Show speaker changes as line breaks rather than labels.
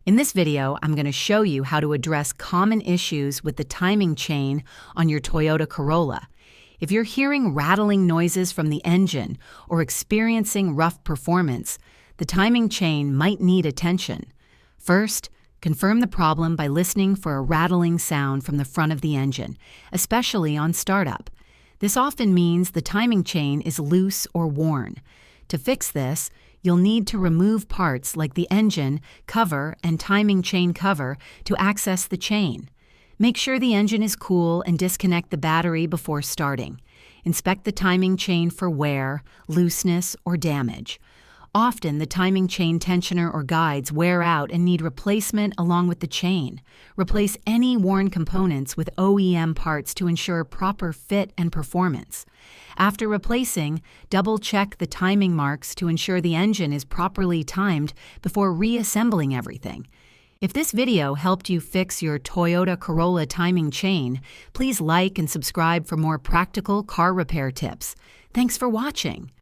In this video, I'm going to show you how to address common issues with the timing chain on your Toyota Corolla. If you're hearing rattling noises from the engine or experiencing rough performance, the timing chain might need attention. First, confirm the problem by listening for a rattling sound from the front of the engine, especially on startup. This often means the timing chain is loose or worn. To fix this, you'll need to remove parts like the engine, cover, and timing chain cover to access the chain. Make sure the engine is cool and disconnect the battery before starting. Inspect the timing chain for wear, looseness, or damage. Often, the timing chain tensioner or guides wear out and need replacement along with the chain. Replace any worn components with OEM parts to ensure proper fit and performance. After replacing, double-check the timing marks to ensure the engine is properly timed before reassembling everything. If this video helped you fix your Toyota Corolla timing chain, please like and subscribe for more practical car repair tips. Thanks for watching.